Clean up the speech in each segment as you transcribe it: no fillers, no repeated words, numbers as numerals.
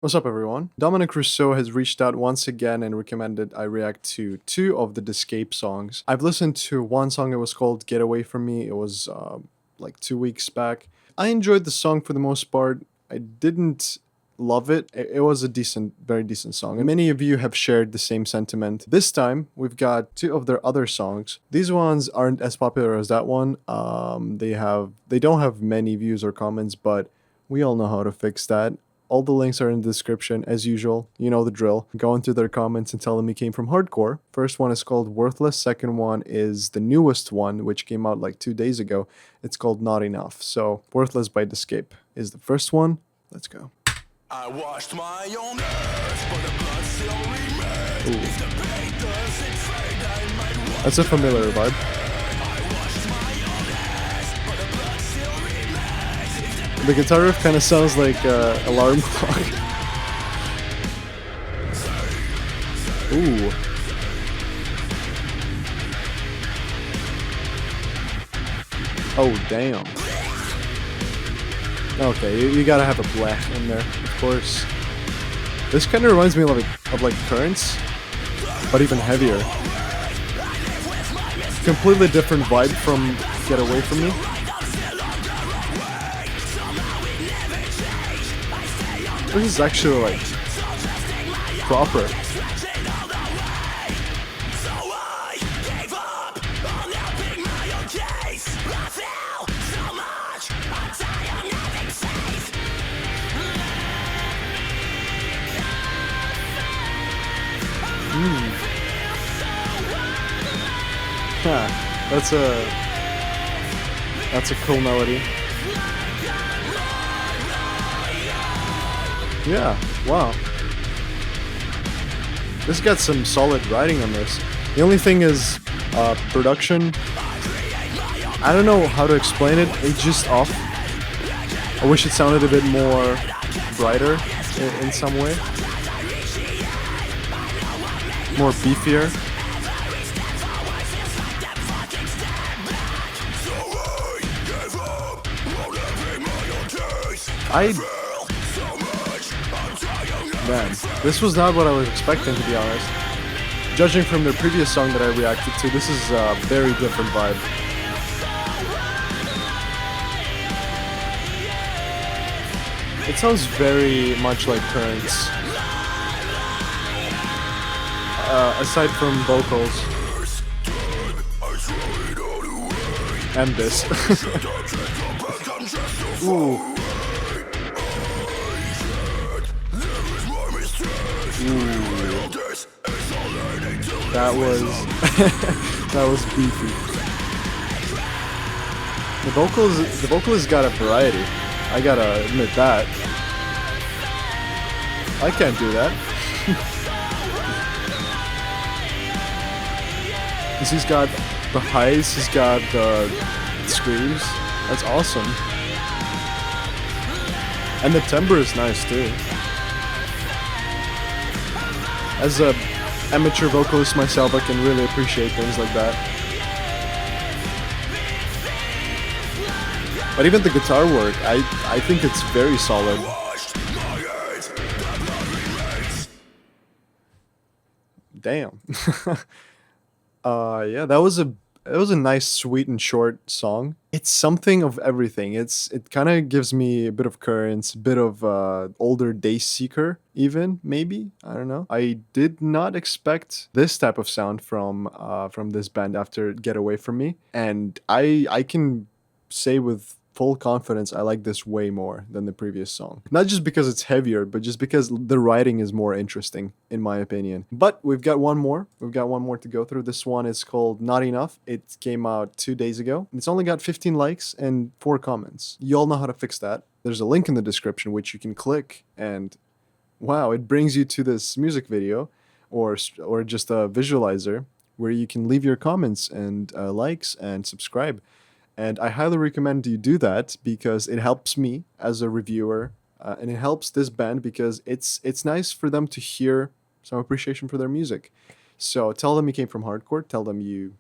What's up, everyone? Dominic Rousseau has reached out once again and recommended I react to two of the Descape songs. I've listened to one song, it was called Get Away From Me. It was like 2 weeks back. I enjoyed the song for the most part. I didn't love it. It was a decent, very decent song. And many of you have shared the same sentiment. This time, we've got two of their other songs. These ones aren't as popular as that one. They don't have many views or comments, but we all know how to fix that. All the links are in the description, as usual. You know the drill. Go into their comments and tell them you came from hardcore. First one is called Worthless. Second one is the newest one, which came out like 2 days ago. It's called Not Enough. So, Worthless by Descape is the first one. Let's go. I washed my own earth, but the blood still remains. If the pain doesn't fade, I might That's a familiar vibe. I washed my own earth, but the blood still remains. If the The guitar riff kind of sounds like alarm clock. Ooh. Oh, damn. Okay, you gotta have a blech in there, of course. This kind of reminds me of like Currents, but even heavier. Completely different vibe from Get Away From Me. This is actually like proper. Huh, that's a cool melody. Yeah, wow. This got some solid writing on this. The only thing is production. I don't know how to explain it. It's just off. I wish it sounded a bit more brighter in some way. More beefier. Man, this was not what I was expecting, to be honest. Judging from their previous song that I reacted to, this is a very different vibe. It sounds very much like Currents. Aside from vocals. And this. Ooh. That was that was beefy. The vocals got a variety. I gotta admit that. I can't do that. 'Cause he's got the highs, he's got the screams. That's awesome. And the timbre is nice too. As a amateur vocalist myself, I can really appreciate things like that. But even the guitar work, I think it's very solid. Damn. Yeah, that was a nice, sweet and short song. It's something of everything. It kind of gives me a bit of Currents, a bit of older Dayseeker, even maybe. I don't know. I did not expect this type of sound from this band after Get Away From Me, and I can say with full confidence I like this way more than the previous song. Not just because it's heavier, but just because the writing is more interesting, in my opinion. But we've got one more. We've got one more to go through. This one is called Not Enough. It came out 2 days ago. It's only got 15 likes and 4 comments. You all know how to fix that. There's a link in the description which you can click, and wow, it brings you to this music video or just a visualizer where you can leave your comments and likes and subscribe. And I highly recommend you do that because it helps me as a reviewer, and it helps this band because it's nice for them to hear some appreciation for their music. So tell them you came from hardcore. Tell them you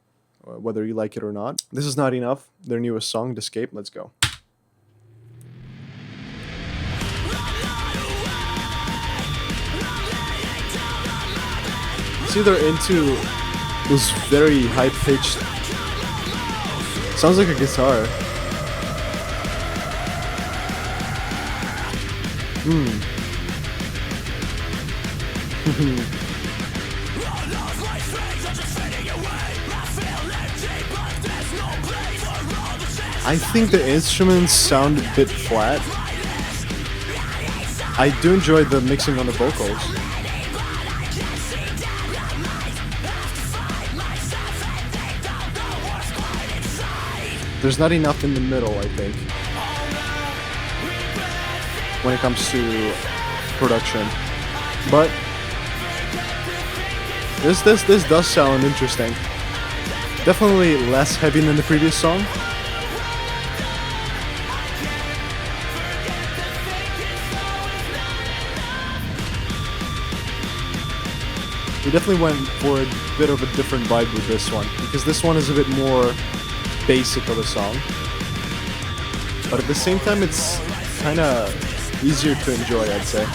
whether you like it or not. This is Not Enough, their newest song, Descape. Let's go. See, they're into those very high pitched. Sounds like a guitar. I think the instruments sound a bit flat. I do enjoy the mixing on the vocals. There's not enough in the middle, I think, when it comes to production. But this does sound interesting. Definitely less heavy than the previous song. We definitely went for a bit of a different vibe with this one, because this one is a bit more basic of a song, but at the same time it's kind of easier to enjoy, I'd say.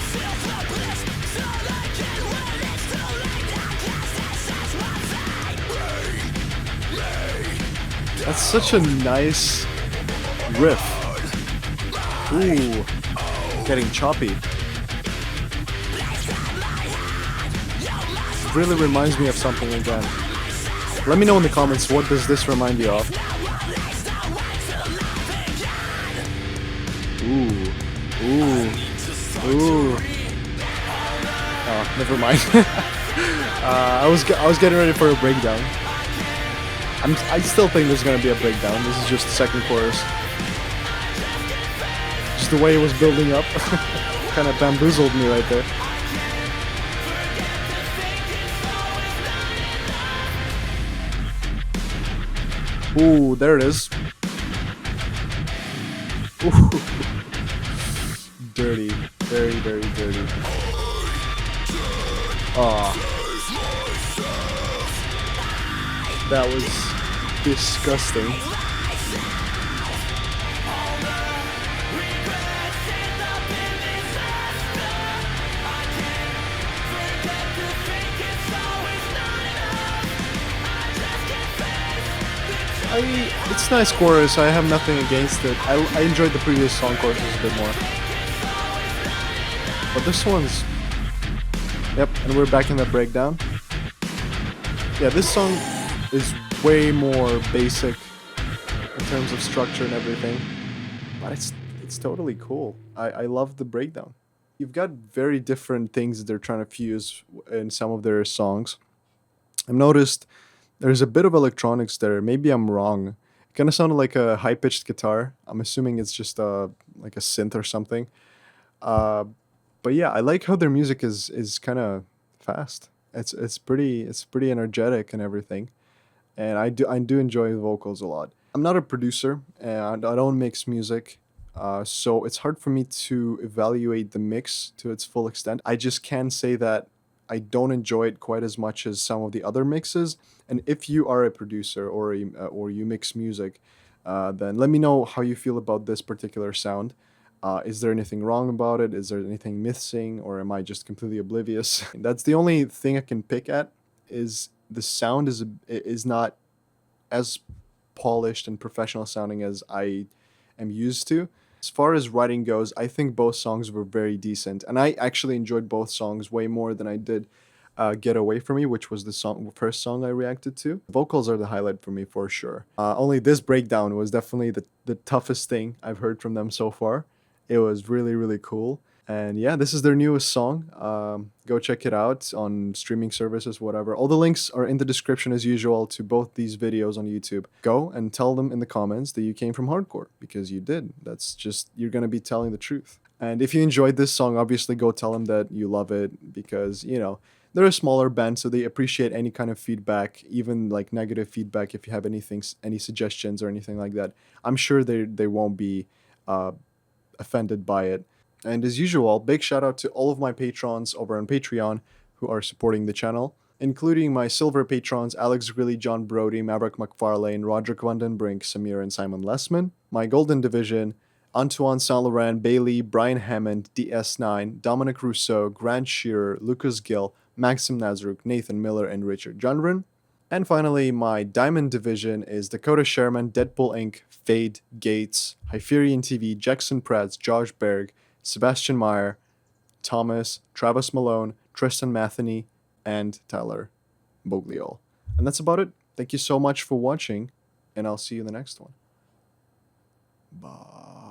That's such a nice riff. Ooh, getting choppy. Really reminds me of something again. Let me know in the comments, what does this remind you of? Ooh. Oh, never mind. I was getting ready for a breakdown. I still think there's gonna be a breakdown. This is just the second chorus. Just the way it was building up, kind of bamboozled me right there. Ooh, there it is. Ooh. Dirty. Very, very dirty. Aw. That was disgusting. It's a nice chorus, I have nothing against it. I enjoyed the previous song choruses a bit more. But this one's... Yep, and we're back in the breakdown. Yeah, this song is way more basic in terms of structure and everything. But it's totally cool. I love the breakdown. You've got very different things that they're trying to fuse in some of their songs. I've noticed there's a bit of electronics there. Maybe I'm wrong. It kind of sounded like a high-pitched guitar. I'm assuming it's just like a synth or something. Uh, but yeah, I like how their music is kind of fast. It's pretty energetic and everything. And I do enjoy the vocals a lot. I'm not a producer and I don't mix music. So it's hard for me to evaluate the mix to its full extent. I just can say that I don't enjoy it quite as much as some of the other mixes. And if you are a producer or you mix music, then let me know how you feel about this particular sound. Is there anything wrong about it? Is there anything missing, or am I just completely oblivious? That's the only thing I can pick at. Is the sound is not as polished and professional sounding as I am used to. As far as writing goes, I think both songs were very decent, and I actually enjoyed both songs way more than I did Get Away From Me, which was the first song I reacted to. Vocals are the highlight for me for sure. Only this breakdown was definitely the toughest thing I've heard from them so far. It was really, really cool. And yeah, this is their newest song. Go check it out on streaming services, whatever. All the links are in the description as usual to both these videos on YouTube. Go and tell them in the comments that you came from hardcore, because you did. That's just, you're going to be telling the truth. And if you enjoyed this song, obviously go tell them that you love it, because, you know, they're a smaller band, so they appreciate any kind of feedback, even like negative feedback. If you have anything, any suggestions or anything like that, I'm sure they won't be offended by it. And as usual, big shout out to all of my patrons over on Patreon who are supporting the channel, including my silver patrons Alex Grilly, John Brody, Maverick McFarlane, Roderick Vandenbrink, Samir and Simon Lessman. My golden division, Antoine Saint Laurent, Bailey, Brian Hammond, DS9, Dominic Rousseau, Grant Shearer, Lucas Gill, Maxim Nazaruk, Nathan Miller, and Richard Jundren. And finally, my Diamond division is Dakota Sherman, Deadpool Inc., Fade, Gates, Hyperion TV, Jackson Prats, Josh Berg, Sebastian Meyer, Thomas, Travis Malone, Tristan Matheny, and Tyler Bogliol. And that's about it. Thank you so much for watching, and I'll see you in the next one. Bye.